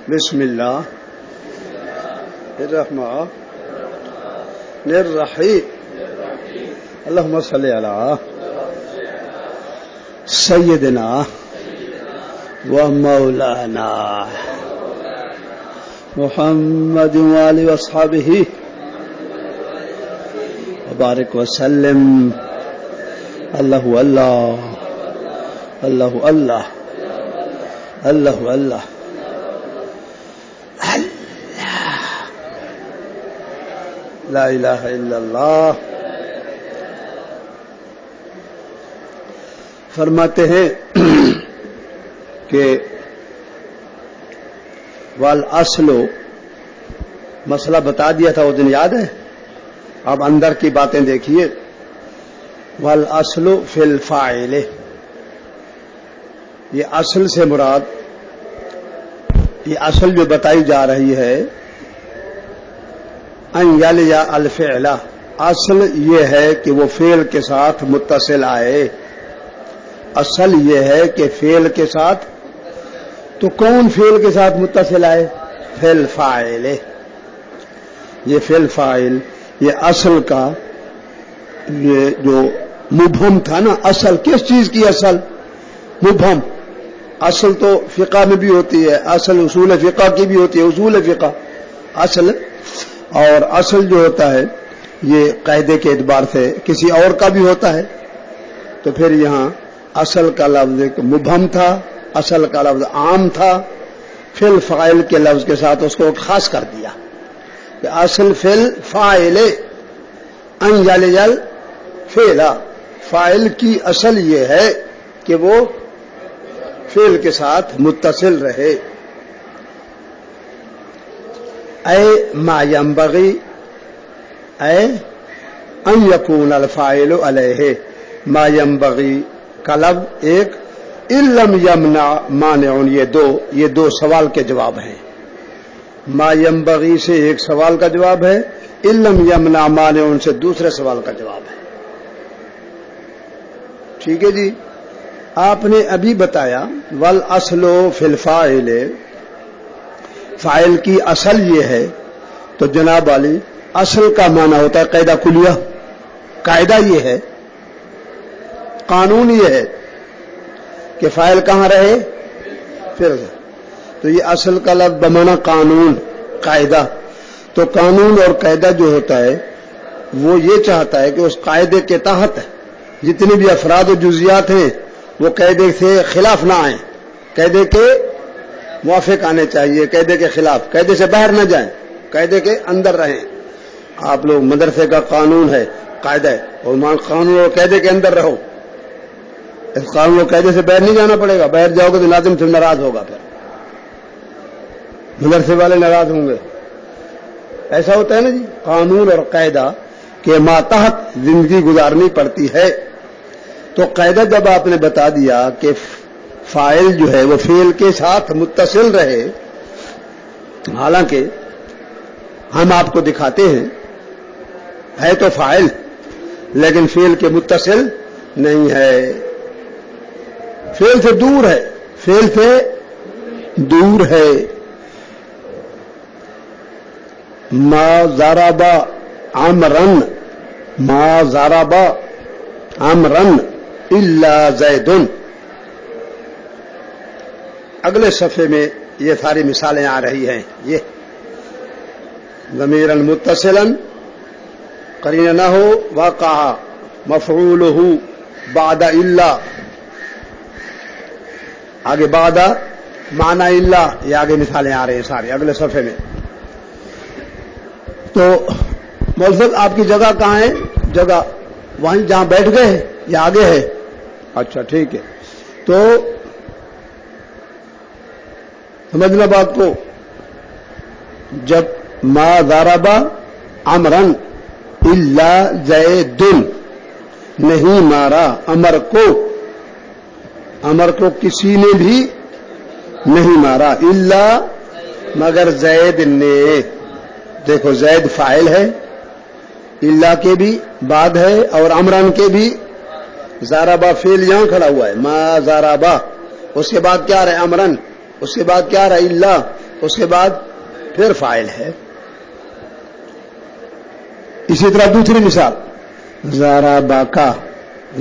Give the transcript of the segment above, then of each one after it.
بسم اللہ الرحمن الرحیم اللہم صلی علی سیدنا و مولانا محمد وآلہ واصحابہ وبارک وسلم اللہ اللہ اللہ اللہ اللہ اللہ لا الہ الا اللہ. فرماتے ہیں کہ والاصل، مسئلہ بتا دیا تھا وہ دن، یاد ہے؟ اب اندر کی باتیں دیکھیے. والاصل فی الفاعل، یہ اصل سے مراد، یہ اصل جو بتائی جا رہی ہے، ان یلیا الفعل، اصل یہ ہے کہ وہ فعل کے ساتھ متصل آئے. اصل یہ ہے کہ فعل کے ساتھ، تو کون فعل کے ساتھ متصل آئے؟ فعل فاعل. یہ فعل فاعل، یہ اصل کا، یہ جو مبہم تھا نا، اصل کس چیز کی اصل؟ مبہم. اصل تو فقہ میں بھی ہوتی ہے، اصل اصول فقہ کی بھی ہوتی ہے، اصول فقہ اصل. اور اصل جو ہوتا ہے یہ قاعدے کے اعتبار سے کسی اور کا بھی ہوتا ہے. تو پھر یہاں اصل کا لفظ ایک مبہم تھا، اصل کا لفظ عام تھا، فعل فاعل کے لفظ کے ساتھ اس کو خاص کر دیا کہ اصل فعل فاعل، ان یلجل فعل، فاعل کی اصل یہ ہے کہ وہ فعل کے ساتھ متصل رہے. اے ما ينبغي اے ان يكون الفاعل علیہ، ما ينبغي کا لفظ ایک، ان لم يمنع مانع، یہ دو سوال کے جواب ہیں. ما ينبغي سے ایک سوال کا جواب ہے، ان لم يمنع مانع سے دوسرے سوال کا جواب ہے. ٹھیک ہے جی. آپ نے ابھی بتایا والاصل فی الفاعل، فاعل کی اصل یہ ہے. تو جناب علی، اصل کا معنی ہوتا ہے قاعدہ کلیہ. قاعدہ یہ ہے، قانون یہ ہے کہ فاعل کہاں رہے؟ پھر تو یہ اصل کا لفظ بمعنی قانون، قاعدہ. تو قانون اور قاعدہ جو ہوتا ہے وہ یہ چاہتا ہے کہ اس قاعدے کے تحت جتنے بھی افراد و جزیات ہیں وہ قاعدے سے خلاف نہ آئیں، قاعدے کے موافق آنے چاہیے، قاعدے کے خلاف، قاعدے سے باہر نہ جائیں، قاعدے کے اندر رہیں. آپ لوگ مدرسے کا قانون ہے، قاعدہ ہے، اور قانون اور قاعدے کے اندر رہو. اس قانون اور قاعدے سے باہر نہیں جانا پڑے گا. باہر جاؤ گے تو ناظم سے ناراض ہوگا، پھر مدرسے والے ناراض ہوں گے. ایسا ہوتا ہے نا جی. قانون اور قاعدہ کے ماتحت زندگی گزارنی پڑتی ہے. تو قاعدہ جب آپ نے بتا دیا کہ فاعل جو ہے وہ فعل کے ساتھ متصل رہے، حالانکہ ہم آپ کو دکھاتے ہیں ہے تو فاعل لیکن فعل کے متصل نہیں ہے، فعل سے دور ہے، فعل سے دور ہے. ما ضرب عمرن، ما ضرب عمرن الا زید. اگلے صفحے میں یہ ساری مثالیں آ رہی ہیں. یہ ضمیرا متصلا قرین نہ ہو، وقع مفعولہ بعد الا، آگے بعد معنی الا، یہ آگے مثالیں آ رہی ہیں ساری اگلے صفحے میں. تو مولوی صاحب آپ کی جگہ کہاں ہے؟ جگہ وہیں جہاں بیٹھ گئے یا آگے ہے؟ اچھا ٹھیک ہے. تو سمجھنا بات کو. جب ما ضرب عمرن الا زید، نہیں مارا امر کو کسی نے بھی نہیں مارا، الا مگر زید نے. دیکھو زید فاعل ہے، الا کے بھی بعد ہے، اور عمران کے بھی. زارابا فعل یہاں کھڑا ہوا ہے، ما زارابا، اس کے بعد کیا رہا؟ عمران، اس کے بعد کیا رہا؟ الا. اس کے بعد پھر فاعل ہے. اسی طرح دوسری مثال ضربک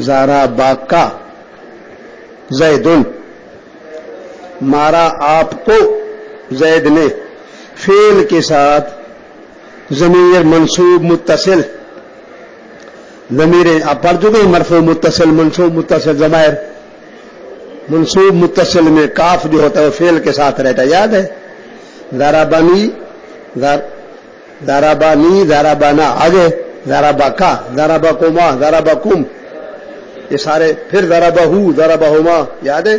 ضربک زیدن مارا آپ کو زید نے. فعل کے ساتھ ضمیر منصوب متصل ضمیر آپ پڑھ چکے ہیں مرفوع متصل منصوب متصل ضمائر. منصوب متصل میں کاف جو ہوتا ہے وہ فعل کے ساتھ رہتا ہے یاد ہے. ضربنی ضربانی ضربنا آگے ضربکا ضربکما ضربکم یہ سارے پھر ضربہو ضربہما یاد ہے.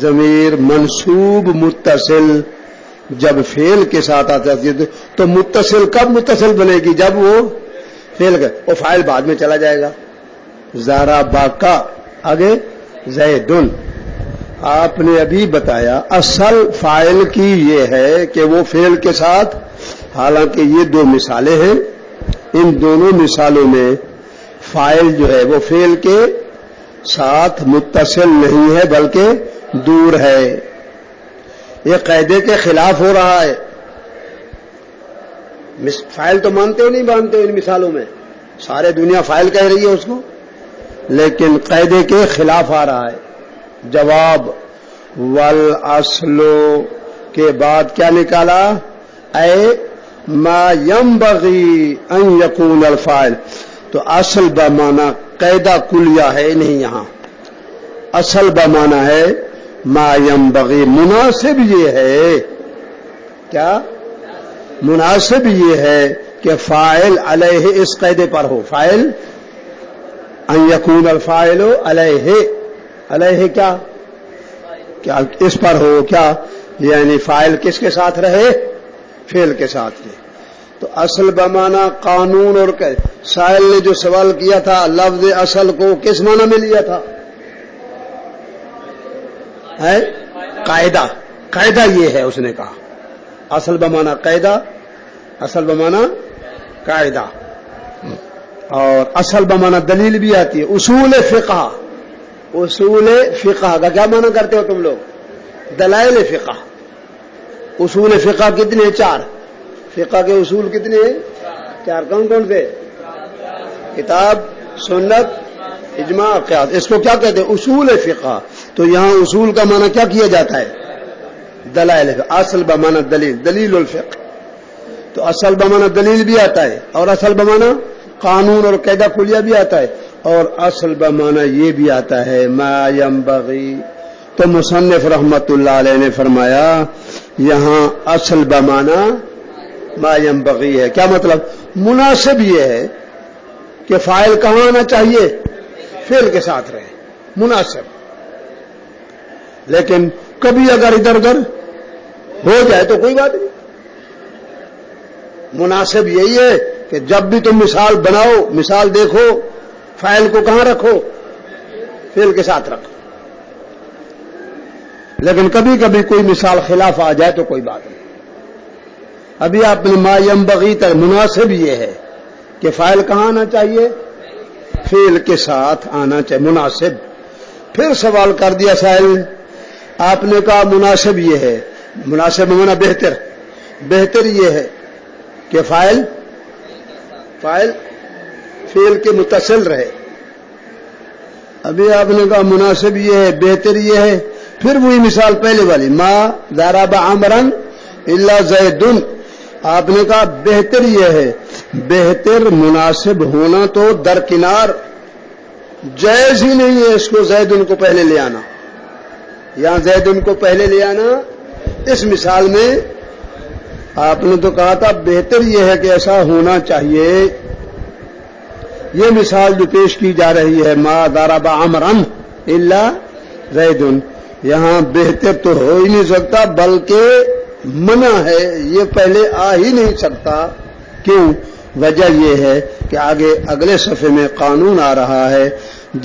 ضمیر منصوب متصل جب فعل کے ساتھ آتا ہے تو متصل کب متصل بنے گی جب وہ فعل کا وہ فاعل بعد میں چلا جائے گا. ضربکا آگے زیدن. آپ نے ابھی بتایا اصل فاعل کی یہ ہے کہ وہ فعل کے ساتھ حالانکہ یہ دو مثالیں ہیں ان دونوں مثالوں میں فاعل جو ہے وہ فعل کے ساتھ متصل نہیں ہے بلکہ دور ہے. یہ قاعدے کے خلاف ہو رہا ہے. فاعل تو مانتے ہو نہیں مانتے ہو ان مثالوں میں سارے دنیا فاعل کہہ رہی ہے اس کو لیکن قاعدے کے خلاف آ رہا ہے. جواب والاصل کے بعد کیا نکالا اے ما ينبغي ان يكون الفاعل. تو اصل بمانا قاعدہ کلیہ ہے نہیں یہاں. اصل بمانا ہے ما ينبغي مناسب یہ ہے کیا مناسب یہ ہے کہ فاعل علیہ اس قاعدے پر ہو. فاعل ان يكون الفاعل علیہ علیہ کیا اس پر ہو کیا یعنی فاعل کس کے ساتھ رہے فعل کے ساتھ رہے. تو اصل بمانا قانون اور سائل نے جو سوال کیا تھا لفظ اصل کو کس معنی میں لیا تھا قاعدہ. قاعدہ یہ ہے اس نے کہا اصل بمانا قاعدہ اصل بمانا قاعدہ. اور اصل بمانا دلیل بھی آتی ہے. اصول فقہ اصول فقہ کا کیا معنی کرتے ہو تم لوگ دلائل فقہ. اصول فقہ کتنے ہیں چار. فقہ کے اصول کتنے ہیں چار. کون کون سے کتاب سنت اجماع قیاس. اس کو کیا کہتے ہیں اصول فقہ. تو یہاں اصول کا معنی کیا کیا جاتا ہے دلائل. اصل بمانا دلیل دلیل الفقہ. تو اصل بمانا دلیل بھی آتا ہے اور اصل بمانا قانون اور قاعدہ کلیہ بھی آتا ہے اور اصل بمانا یہ بھی آتا ہے ما ينبغي. تو مصنف رحمت اللہ علیہ نے فرمایا یہاں اصل بمانا ما ينبغي ہے. کیا مطلب مناسب یہ ہے کہ فاعل کہاں آنا چاہیے فعل کے ساتھ رہے مناسب. لیکن کبھی اگر ادھر ادھر ہو جائے تو کوئی بات نہیں. مناسب یہی ہے کہ جب بھی تم مثال بناؤ مثال دیکھو فاعل کو کہاں رکھو فعل کے ساتھ رکھو. لیکن کبھی کبھی کوئی مثال خلاف آ جائے تو کوئی بات نہیں. ابھی آپ نے ما ينبغي تک مناسب یہ ہے کہ فاعل کہاں آنا چاہیے فعل کے ساتھ آنا چاہیے مناسب. پھر سوال کر دیا سائل نے آپ نے کہا مناسب یہ ہے. مناسب ہونا بہتر بہتر یہ ہے کہ فاعل فعل کے متصل رہے. ابھی آپ نے کہا مناسب یہ ہے بہتر یہ ہے. پھر وہی مثال پہلے والی ما ضرب عمرا الا زید. آپ نے کہا بہتر یہ ہے. بہتر مناسب ہونا تو درکنار جائز ہی نہیں ہے اس کو زید ان کو پہلے لے آنا. یہاں زید ان کو پہلے لے آنا اس مثال میں آپ نے تو کہا تھا بہتر یہ ہے کہ ایسا ہونا چاہیے. یہ مثال جو پیش کی جا رہی ہے ما ضرب عمرا الا زید یہاں بہتر تو ہو ہی نہیں سکتا بلکہ منع ہے یہ پہلے آ ہی نہیں سکتا. کیوں وجہ یہ ہے کہ آگے اگلے صفحے میں قانون آ رہا ہے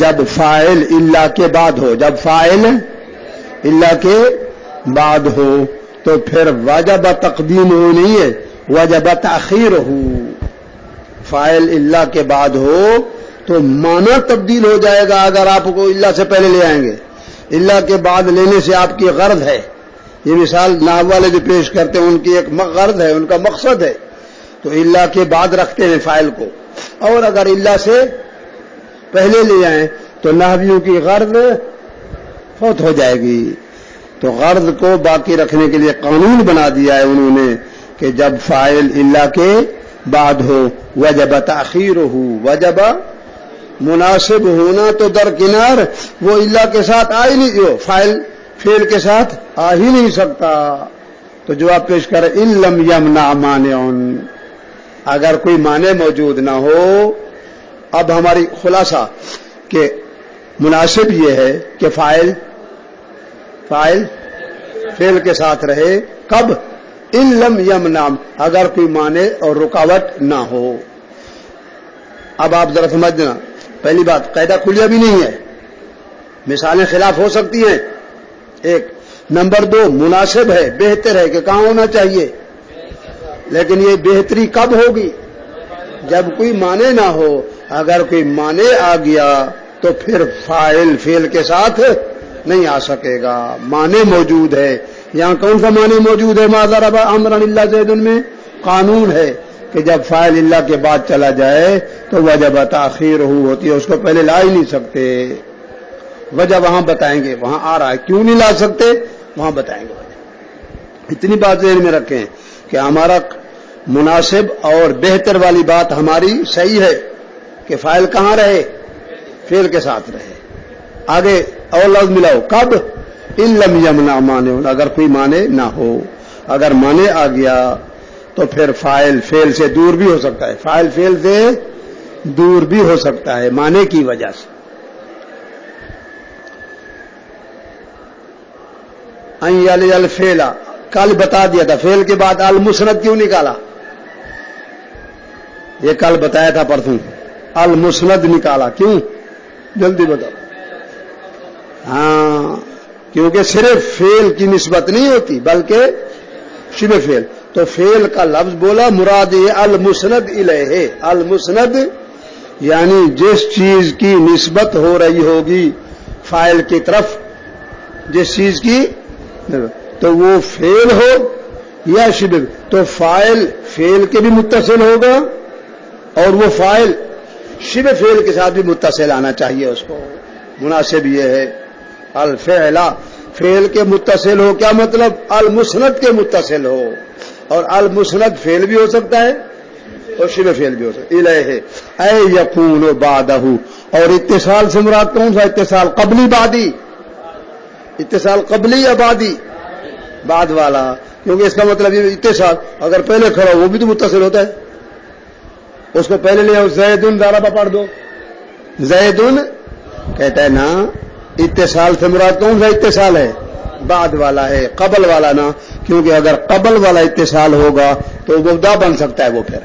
جب فاعل الا کے بعد ہو جب فاعل الا کے بعد ہو تو پھر واجب تقدیم ہو نہیں ہے واجب تاخیر ہو. فاعل الا کے بعد ہو تو معنی تبدیل ہو جائے گا اگر آپ کو الا سے پہلے لے آئیں گے. الا کے بعد لینے سے آپ کی غرض ہے یہ مثال نحو والے جو پیش کرتے ہیں ان کی ایک غرض ہے، ان کا مقصد ہے، تو الا کے بعد رکھتے ہیں فاعل کو، اور اگر الا سے پہلے لے آئیں تو نحویوں کی غرض فوت ہو جائے گی. تو غرض کو باقی رکھنے کے لیے قانون بنا دیا ہے انہوں نے کہ جب فاعل الا کے بعد ہو وجب تاخیرہ، وجب مناسب ہونا تو درکنار، وہ الا کے ساتھ آ ہی نہیں، جو فاعل فعل کے ساتھ آ ہی نہیں سکتا. تو جواب پیش کرے ان لم یمنع مانع، اگر کوئی مانع موجود نہ ہو. اب ہماری خلاصہ کہ مناسب یہ ہے کہ فاعل فعل کے ساتھ رہے، کب؟ ان لم یمنع، اگر کوئی مانع اور رکاوٹ نہ ہو. اب آپ ذرا سمجھنا، پہلی بات قاعدہ کلیہ بھی نہیں ہے، مثالیں خلاف ہو سکتی ہیں، ایک. نمبر دو، مناسب ہے، بہتر ہے کہ کہاں ہونا چاہیے، لیکن یہ بہتری کب ہوگی؟ جب کوئی مانع نہ ہو. اگر کوئی مانع آ گیا تو پھر فاعل فعل کے ساتھ نہیں آ سکے گا. مانع موجود ہے، یہاں کون سا مانع موجود ہے؟ ما ضرب عمرا الا زید میں قانون ہے کہ جب فاعل اللہ کے بعد چلا جائے تو وجب تاخیر ہوتی ہے، اس کو پہلے لا ہی نہیں سکتے. وجہ وہاں بتائیں گے، وہاں آ رہا ہے، کیوں نہیں لا سکتے وہاں بتائیں گے. اتنی بات ذہن میں رکھیں کہ ہمارا مناسب اور بہتر والی بات ہماری صحیح ہے کہ فاعل کہاں رہے؟ فعل کے ساتھ رہے. آگے اور لفظ ملاؤ، کب؟ ان لم یمنع مانع، اگر کوئی مانع نہ ہو. اگر مانع آ گیا تو پھر فاعل فعل سے دور بھی ہو سکتا ہے، فاعل فعل سے دور بھی ہو سکتا ہے مانع کی وجہ سے. ان یلی الفعل، کل بتا دیا تھا فعل کے بعد المسند کیوں نکالا، یہ کل بتایا تھا پرسوں. المسند نکالا کیوں؟ جلدی بتاؤ. ہاں، کیونکہ صرف فعل کی نسبت نہیں ہوتی بلکہ شبہ فعل. تو فعل کا لفظ بولا، مراد یہ المسند الیہ، المسند یعنی جس چیز کی نسبت ہو رہی ہوگی فاعل کی طرف، جس چیز کی، تو وہ فعل ہو یا شبہ. تو فاعل فعل کے بھی متصل ہوگا اور وہ فاعل شبہ فعل کے ساتھ بھی متصل آنا چاہیے اس کو. مناسب یہ ہے الفعل فعل کے متصل ہو، کیا مطلب؟ المسند کے متصل ہو، اور المسند فعل بھی ہو سکتا ہے اور شبہ فعل بھی ہو سکتا ہے. الیہ اے یکون بعدہ، اور اتصال سے مراد کون سا اتصال؟ قبلی بعدی، اتصال قبلی یا بعدی؟ بعد والا، کیونکہ اس کا مطلب یہ اتصال اگر پہلے کھڑا ہو وہ بھی تو متصل ہوتا ہے. اس کو پہلے لے آؤ، زیدن ضرب پڑھ دو، زیدن کہتا ہے نا اتصال سے مراد کون سا اتصال ہے؟ بعد والا ہے، قبل والا نا، کیونکہ اگر قبل والا اتصال ہوگا تو مبدا بن سکتا ہے وہ. پھر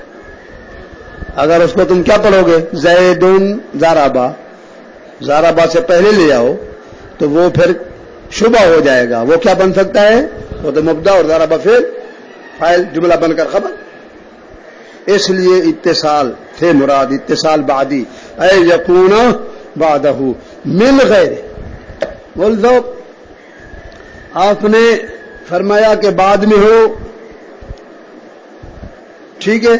اگر اس کو تم کیا پڑھو گے؟ زیدن ضربا، ضربا سے پہلے لے آؤ تو وہ پھر شبہ ہو جائے گا. وہ کیا بن سکتا ہے؟ وہ تو مبدا اور ضربا فعل، فاعل جملہ بن کر خبر. اس لیے اتصال تھے مراد، اتصال بعدی. اے یکون بعدہ من غیر، بول دو. آپ نے فرمایا کہ بعد میں ہو، ٹھیک ہے،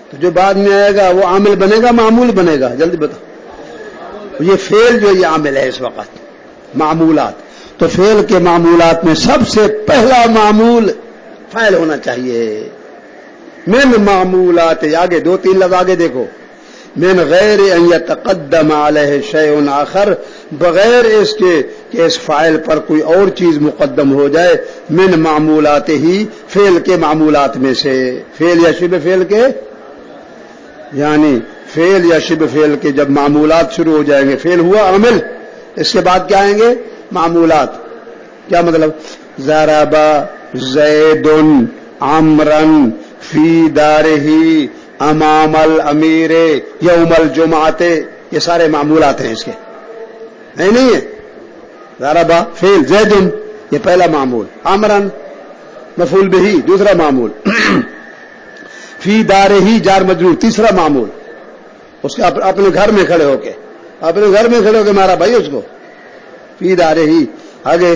تو جو بعد میں آئے گا وہ عامل بنے گا معمول بنے گا؟ جلدی بتاؤ. یہ فعل جو یہ عامل ہے اس وقت، معمولات. تو فعل کے معمولات میں سب سے پہلا معمول فاعل ہونا چاہیے. من معمولات، آگے دو تین لفظ آگے دیکھو، من غیر ان یتقدم علیہ شیء آخر، بغیر اس کے کہ اس فاعل پر کوئی اور چیز مقدم ہو جائے. من معمولات ہی، فعل کے معمولات میں سے، فعل یا شبہ فعل کے، یعنی فعل یا شبہ فعل کے جب معمولات شروع ہو جائیں گے، فعل ہوا عامل، اس کے بعد کیا آئیں گے؟ معمولات. کیا مطلب؟ ضرب زید عمرا فی دارہ امام الامیر یوم الجمعہ، یہ سارے معمولات ہیں اس کے، نہیں ہے؟ ضرب فعل، زید یہ پہلا معمول، عمرا مفعول بہ دوسرا معمول، فی دارہ جار مجرور تیسرا معمول. اس کے اپنے گھر میں کھڑے ہو کے، اپنے گھر میں کھڑے ہو کے مارا بھائی اس کو، فی دارہ. آگے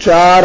4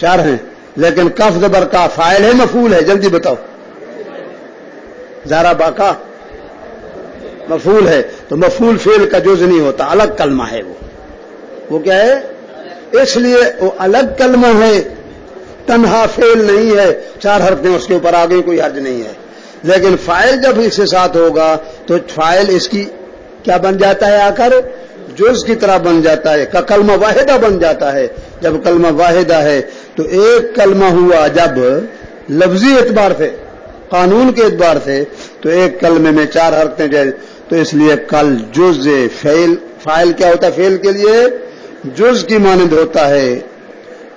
4 ہیں، لیکن کف زبر کا فاعل ہے مفعول ہے؟ جلدی بتاؤ. ضرب کا مفعول ہے، تو مفعول فعل کا جز نہیں ہوتا، الگ کلمہ ہے وہ کیا ہے؟ اس لیے وہ الگ کلمہ ہے، تنہا فعل نہیں ہے. 4 حرکتیں اس کے اوپر آگے کوئی حرج نہیں ہے. لیکن فاعل جب اس کے ساتھ ہوگا تو فاعل اس کی کیا بن جاتا ہے؟ آ کر جز کی طرح بن جاتا ہے، کا کلمہ واحدہ بن جاتا ہے. جب کلمہ واحدہ ہے تو ایک کلمہ ہوا جب لفظی اعتبار سے، قانون کے اعتبار سے، تو ایک کلمے میں 4 حرکتیں جائز. تو اس لیے کل جز فاعل کیا ہوتا ہے؟ فعل کے لیے جز کی مانند ہوتا ہے.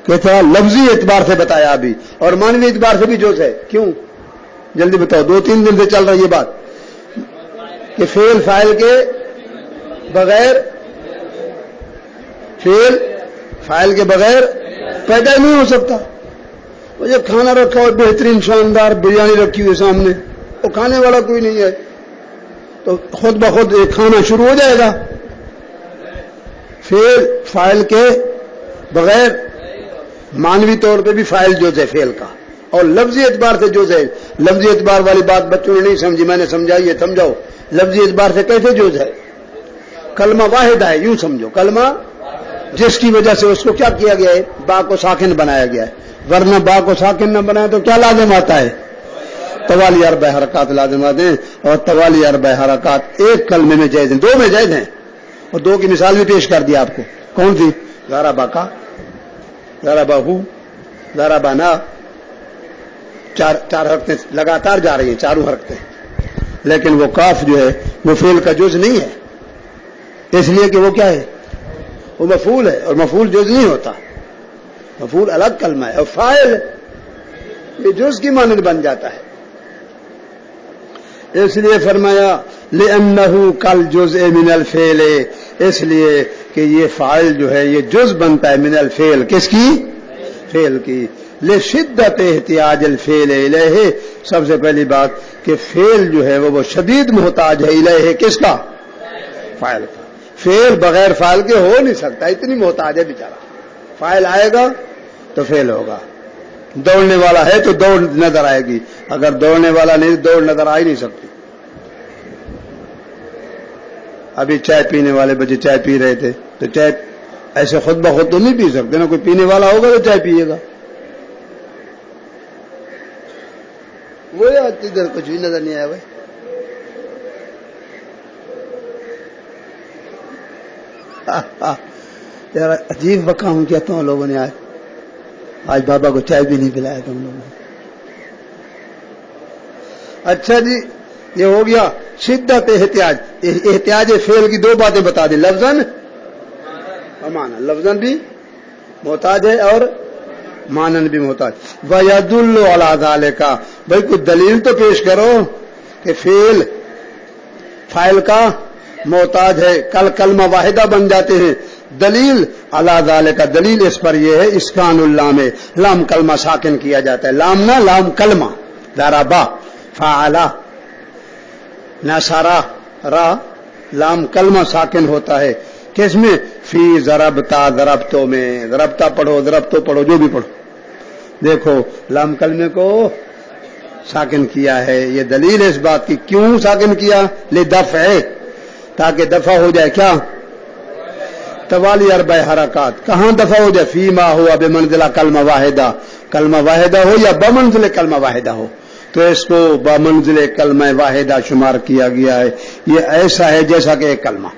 کہتا لفظی اعتبار سے بتایا ابھی، اور مانوی اعتبار سے بھی جز ہے. کیوں؟ جلدی بتاؤ. 2-3 دن سے چل رہا ہے یہ بات کہ فعل فاعل کے بغیر، فعل فاعل کے بغیر پیدا نہیں ہو سکتا. وہ یہ کھانا رکھا ہو بہترین شاندار بریانی رکھی ہوئی سامنے، وہ کھانے والا کوئی نہیں ہے تو خود بخود ایک کھانا شروع ہو جائے گا. فعل فاعل کے بغیر مانوی طور پہ بھی فاعل جز ہے فعل کا، اور لفظی اعتبار سے جز ہے. لفظی اعتبار والی بات بچوں نے نہیں سمجھی، میں نے سمجھائی ہے، سمجھاؤ. لفظی اعتبار سے کیسے جز ہے؟ کلمہ واحدہ ہے، یوں سمجھو، کلمہ جس کی وجہ سے اس کو کیا کیا گیا ہے؟ با کو ساکن بنایا گیا ہے. ورنہ با کو ساکن نہ بنایا تو کیا لازم آتا ہے؟ توالی 4 حرکات لازم آتے ہیں، اور توالی 4 حرکات ایک کلمے میں جائز ہیں، 2 میں جائز ہیں. اور 2 کی مثال بھی پیش کر دیا آپ کو. کون سی؟ ضرب کا، ضرب ہو، ضرب نا. 4 حرکتیں لگاتار جا رہی ہیں، 4 حرکتیں. لیکن وہ کاف جو ہے وہ فعل کا جز نہیں ہے، اس لیے کہ وہ کیا ہے؟ وہ مفعول ہے، اور مفعول جز نہیں ہوتا، مفعول الگ کلمہ ہے. اور فاعل یہ جز کی مانند بن جاتا ہے. اس لیے فرمایا لأنہ کالجزء من الفعل، اس لیے کہ یہ فاعل جو ہے یہ جز بنتا ہے من الفعل. کس کی؟ فعل کی. لشدت احتیاج الفعل الیہ، سب سے پہلی بات کہ فعل جو ہے وہ شدید محتاج ہے الیہ، کس کا؟ فاعل کا. فعل بغیر فاعل کے ہو نہیں سکتا، اتنی محتاج ہے بیچارہ. فاعل آئے گا تو فعل ہوگا. دوڑنے والا ہے تو دوڑ نظر آئے گی، اگر دوڑنے والا نہیں دوڑ نظر آ ہی نہیں سکتی. ابھی چائے پینے والے بچے چائے پی رہے تھے، تو چائے ایسے خود بخود تو نہیں پی سکتے نا، کوئی پینے والا ہوگا تو چائے پیے گا. وہ ادھر کچھ بھی نظر نہیں آیا بھائی. یار عجیب کام کیا تم لوگوں نے. آج بابا کو چائے بھی نہیں پلایا تم لوگوں نے. اچھا جی، یہ ہو گیا شدت احتیاج. احتیاج فعل کی 2 باتیں بتا دیں، لفظاً اور معنی. لفظاً بھی محتاج ہے اور معنن بھی محتاج. وَيَدُلُّ عَلَى ذَلِكَ، بھائی کوئی دلیل تو پیش کرو کہ فعل فاعل کا محتاج ہے، کل کلمہ واحدہ بن جاتے ہیں. دلیل علی ذالک، دلیل اس پر یہ ہے اسکان اللام، لام کلمہ ساکن کیا جاتا ہے. لام نہ، لام کلمہ. ضربا، فعلا، نصرا، را، لام کلمہ ساکن ہوتا ہے. کس میں؟ فی ضربتا، ضربتوں میں. ضربتا پڑھو، ضربتو پڑھو، جو بھی پڑھو. دیکھو لام کلمے کو ساکن کیا ہے. یہ دلیل اس بات کی. کیوں ساکن کیا؟ لدفع، تاکہ دفع ہو جائے. کیا؟ توالی 4 حرکات. کہاں دفع ہو جائے؟ فی ما ہوا بمنزلہ کلمہ واحدہ، کلمہ واحدہ ہو یا بمنزل کلمہ واحدہ ہو، تو اس کو بمنزل کلمہ واحدہ شمار کیا گیا ہے. یہ ایسا ہے جیسا کہ ایک کلمہ.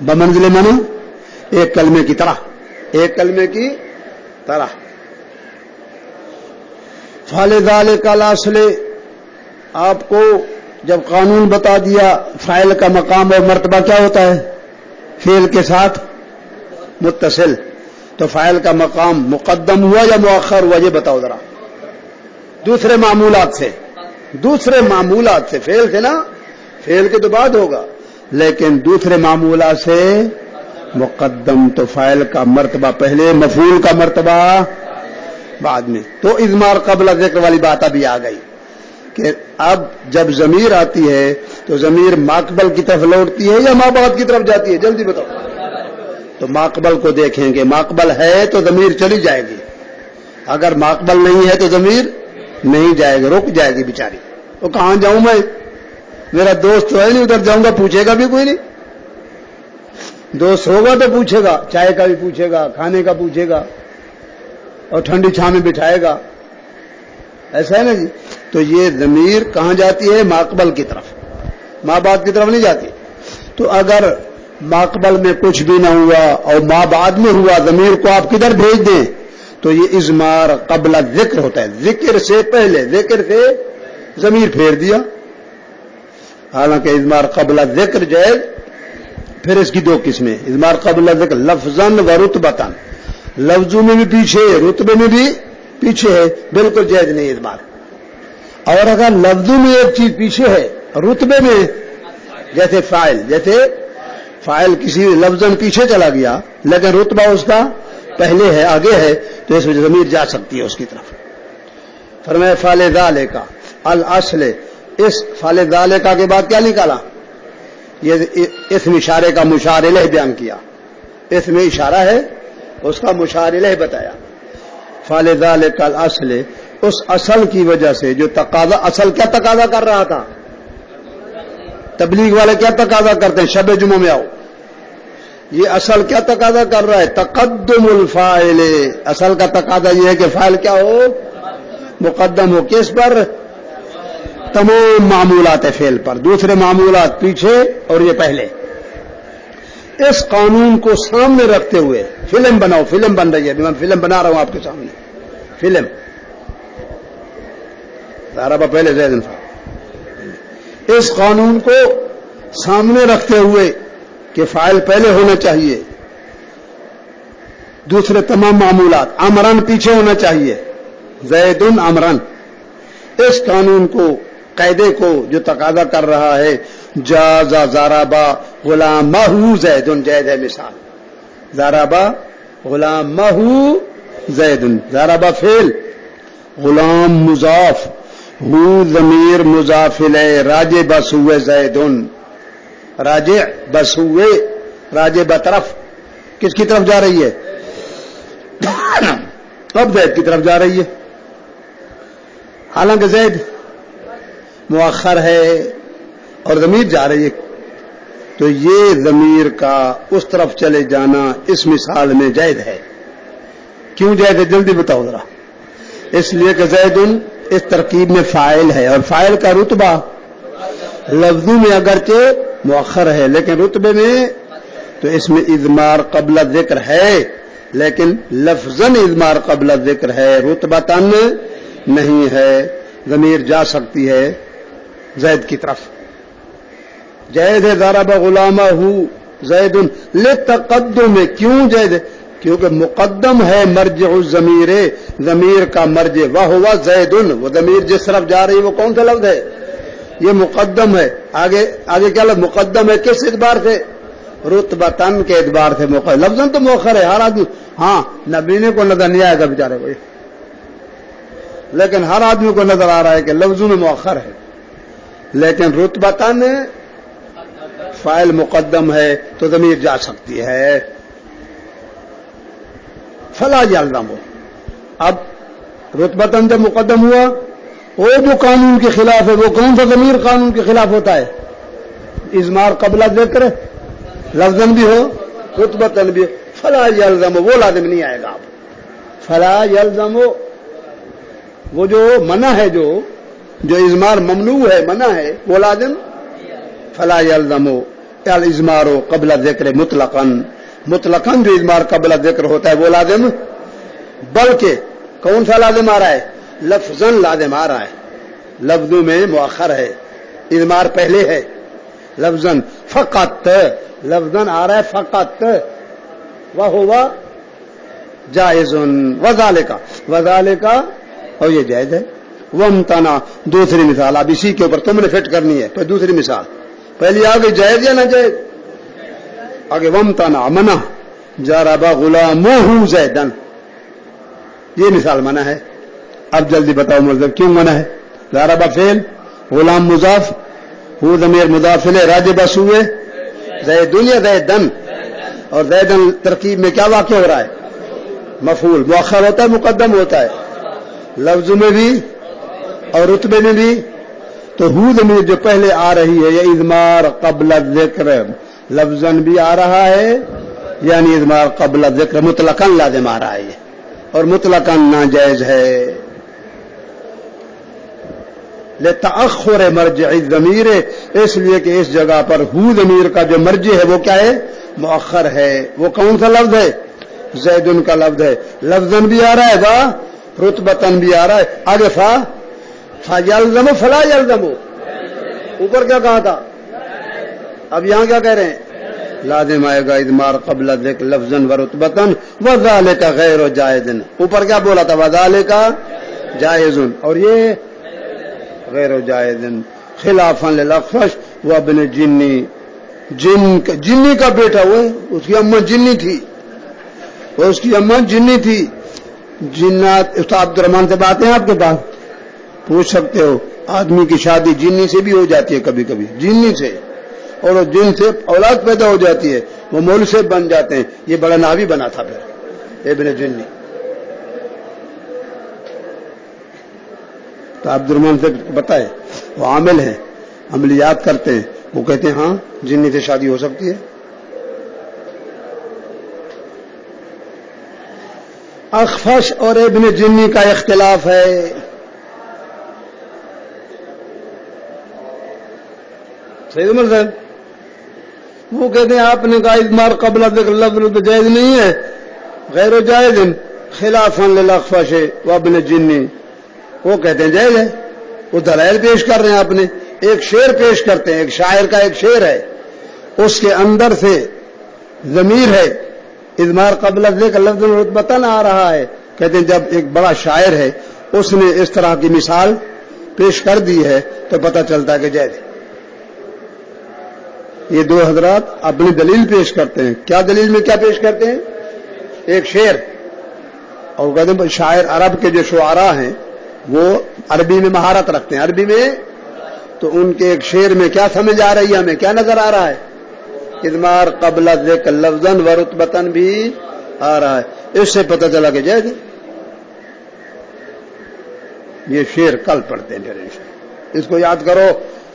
بمنزل معنی ایک کلمے کی طرح، ایک کلمے کی طرح. فلذلک الاصل، آپ کو جب قانون بتا دیا فاعل کا مقام اور مرتبہ کیا ہوتا ہے فعل کے ساتھ متصل، تو فاعل کا مقام مقدم ہوا یا مؤخر ہوا یہ بتاؤ ذرا. دوسرے معمولات سے فعل سے نا، فعل کے تو بعد ہوگا، لیکن دوسرے معمولات سے مقدم. تو فاعل کا مرتبہ پہلے، مفعول کا مرتبہ بعد میں. تو اضمار قبل ذکر والی بات ابھی آ گئی کہ اب جب ضمیر آتی ہے تو ضمیر ماقبل کی طرف لوٹتی ہے یا مابعد کی طرف جاتی ہے؟ جلدی بتاؤ. تو ماقبل کو دیکھیں گے، ماقبل ہے تو ضمیر چلی جائے گی، اگر ماقبل نہیں ہے تو ضمیر نہیں جائے گا، رک جائے گی بیچاری. وہ کہاں جاؤں میں، میرا دوست تو ہے نہیں، ادھر جاؤں گا پوچھے گا بھی کوئی نہیں. دوست ہوگا تو پوچھے گا، چائے کا بھی پوچھے گا، کھانے کا پوچھے گا، اور ٹھنڈی چھاں میں بٹھائے گا. ایسا ہے نا جی. تو یہ ضمیر کہاں جاتی ہے؟ ماقبل کی طرف، ماں بعد کی طرف نہیں جاتی. تو اگر ماقبل میں کچھ بھی نہ ہوا اور ماں بعد میں ہوا، ضمیر کو آپ کدھر بھیج دیں تو یہ اضمار قبل ذکر ہوتا ہے. ذکر سے پہلے، ذکر سے ضمیر پھیر دیا. حالانکہ اضمار قبل ذکر جائز. پھر اس کی دو قسمیں، اضمار قبل ذکر لفظاً و رتبتاً، لفظوں میں بھی پیچھے رتبے میں بھی پیچھے ہے، بالکل جائز نہیں اضمار. اور اگر لفظوں میں ایک چیز پیچھے ہے رتبے میں، جیسے فاعل کسی لفظاً پیچھے چلا گیا لیکن رتبہ اس کا پہلے ہے، آگے ہے، تو اس وجہ ضمیر جا سکتی ہے اس کی طرف. فرمایا فعل ذالک الاصل، اس فعل ذالک کے بعد کیا نکالا؟ یہ اسم اشارے کا مشار الیہ بیان کیا. اسم اشارہ ہے، اس کا مشار الیہ بتایا. فعل ذالک الاصل، اس اصل کی وجہ سے جو تقاضا، اصل کیا تقاضا کر رہا تھا؟ تبلیغ والے کیا تقاضا کرتے ہیں؟ شب جمعہ میں آؤ. یہ اصل کیا تقاضا کر رہا ہے؟ تقدم الفاعل. اصل کا تقاضا یہ ہے کہ فاعل کیا ہو؟ مقدم ہو. کس پر؟ تمام معمولات فعل پر، دوسرے معمولات پیچھے اور یہ پہلے. اس قانون کو سامنے رکھتے ہوئے فلم بناؤ. فلم بن رہی ہے، میں فلم بنا رہا ہوں آپ کے سامنے. فلم ضرب پہلے زید. اس قانون کو سامنے رکھتے ہوئے کہ فاعل پہلے ہونا چاہیے، دوسرے تمام معمولات، امرن پیچھے ہونا چاہیے، زید امرن. اس قانون کو، قاعدے کو جو تقاضا کر رہا ہے جازا ضربا غلامہ زید، جید ہے مثال. ضربا غلامہ زید، ضربا فعل، غلام مضاف، ہو ضمیر مضاف الیہ، راجع بس ہوئے زیدن، راجع بس ہوئے، راجع بطرف کس کی طرف جا رہی ہے؟ اب زید کی طرف جا رہی ہے. حالانکہ زید مؤخر ہے اور ضمیر جا رہی ہے. تو یہ ضمیر کا اس طرف چلے جانا اس مثال میں جائز ہے. کیوں جائز ہے؟ جلدی بتاؤ ذرا. اس لیے کہ زیدن اس ترکیب میں فاعل ہے، اور فاعل کا رتبہ لفظوں میں اگرچہ مؤخر ہے لیکن رتبے میں، تو اس میں اضمار قبل ذکر ہے لیکن لفظاً اضمار قبل ذکر ہے، رتبتاً نہیں ہے. ضمیر جا سکتی ہے زید کی طرف. جائز ہے ضرب غلامہ زید لتقدم. کیوں جائز ہے؟ کیونکہ مقدم ہے مرجع الضمیر، ضمیر کا مرجع وہو زید. وہ ضمیر جس طرف جا رہی وہ کون سا لفظ ہے؟ یہ مقدم ہے. آگے کیا لفظ مقدم ہے؟ کس اعتبار سے؟ رتبتاً کے اعتبار سے. لفظاً تو مؤخر ہے ہر آدمی. ہاں نبینے کو نظر نہیں آئے گا بیچارے کو، لیکن ہر آدمی کو نظر آ رہا ہے کہ لفظوں میں مؤخر ہے، لیکن رتبتاً فاعل مقدم ہے تو ضمیر جا سکتی ہے. فلا یلزم. اب رتبتاً جب مقدم ہوا، وہ جو قانون کے خلاف ہے، وہ کون سا ضمیر قانون کے خلاف ہوتا ہے؟ اضمار قبل ذکر، لفظاً بھی ہو رتبتاً بھی ہو. فلا یلزم، وہ لازم نہیں آئے گا. اب فلا یلزم، وہ جو منع ہے، جو اضمار ممنوع ہے، منع ہے، وہ لازم. فلا یلزم الاضمار قبل ذکر مطلقاً، مطلقاً جو اضمار قبل ذکر ہوتا ہے وہ لازم. بلکہ کون سا لازم آ رہا ہے؟ لفظاً لازم آ رہا ہے. لفظوں میں مؤخر ہے، اضمار پہلے ہے. لفظاً فقط، لفظاً آ رہا ہے فقط. وہو جائز وذالک، اور یہ جائز ہے. وامتنع، دوسری مثال. اب اسی کے اوپر تم نے فٹ کرنی ہے. پھر دوسری مثال، پہلی آگے جائز یا نہ جائز. آگے وامتنع منع ضرب غلامہ زیدن، یہ مثال منع ہے. اب جلدی بتاؤ مطلب کیوں منع ہے؟ ضرب فعل، غلام مضاف، ہو ضمیر مضاف الیہ، راجع بس ہوئے زیدن یا زیدن، اور زیدن ترکیب میں کیا واقع ہو رہا ہے؟ مفعول مؤخر ہوتا ہے مقدم ہوتا ہے لفظ میں بھی اور رتبے میں بھی. تو ہو ضمیر جو پہلے آ رہی ہے یہ اضمار قبل الذکر لفظاً بھی آ رہا ہے یعنی اضمار قبل الذکر مطلقاً لازم آ رہا ہے اور مطلقاً ناجائز ہے. لتأخر مرجع الضمیر اس لیے کہ اس جگہ پر ہو ضمیر کا جو مرجع ہے وہ کیا ہے مؤخر ہے. وہ کون سا لفظ ہے زیدن کا لفظ ہے لفظاً بھی آ رہا ہے با رتبتاً بھی آ رہا ہے. آگے فا یلزم فلا یلزم اوپر کیا کہا تھا اب یہاں کیا کہہ رہے ہیں لازم آئے گا اضمار قبل ذکر لفظاً و رتبتاً وذالک غیر جائز. اوپر کیا بولا تھا وذالک جائز اور یہ غیر جائز خلافاً للاخفش وابن جنی جنی کا بیٹا وہ اس کی اماں جنی تھی اس کی اماں جنی تھی. جنات استاد عبد الرحمان سے باتیں آپ کے پاس پوچھ سکتے ہو. آدمی کی شادی جنی سے بھی ہو جاتی ہے کبھی کبھی جنی سے اور جن سے اولاد پیدا ہو جاتی ہے وہ مول سے بن جاتے ہیں. یہ بڑا ناوی بنا تھا پھر ابن جنی. تو عبد الرحمان سے بتائے وہ عامل ہیں عملیات کرتے ہیں وہ کہتے ہیں ہاں جنی سے شادی ہو سکتی ہے. اخفش اور ابن جنی کا اختلاف ہے. صحیح عمر صاحب وہ کہتے ہیں آپ نے کہا اضمار قبل ذکر لفظ جائز نہیں ہے غیر جائز خلافاً للاخفش وابن جنی. وہ کہتے ہیں جائز ہے. وہ دلائل پیش کر رہے ہیں آپ نے ایک شعر پیش کرتے ہیں ایک شاعر کا ایک شعر ہے اس کے اندر سے ضمیر ہے اضمار قبل ذکر لفظ رتبتاً آ رہا ہے. کہتے ہیں جب ایک بڑا شاعر ہے اس نے اس طرح کی مثال پیش کر دی ہے تو پتہ چلتا ہے کہ جائز. یہ دو حضرات اپنی دلیل پیش کرتے ہیں. کیا دلیل میں کیا پیش کرتے ہیں ایک شعر اور کہتے ہیں شاعر عرب کے جو شعراء ہیں وہ عربی میں مہارت رکھتے ہیں عربی میں تو ان کے ایک شعر میں کیا سمجھ آ رہی ہے ہمیں کیا نظر آ رہا ہے اضمار قبل ذکر لفظاً و رتبتاً بھی آ رہا ہے. اس سے پتہ چلا کہ جائز. یہ شعر کل پڑھتے ہیں اس کو یاد کرو.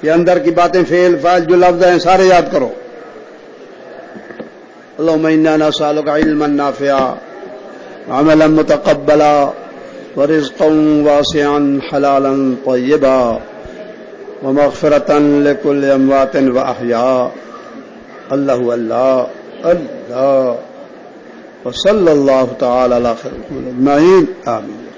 یہ اندر کی باتیں فعل فاعل جو لفظ ہیں سارے یاد کرو. اللهم انا نسألك علما نافعا عملا متقبلا ورزقا واسعا حلالا طيبا ومغفرة لكل اموات واحياء. اللہ اللہ اللہ وصلی اللہ تعالی علی خیر اجمعین آمین.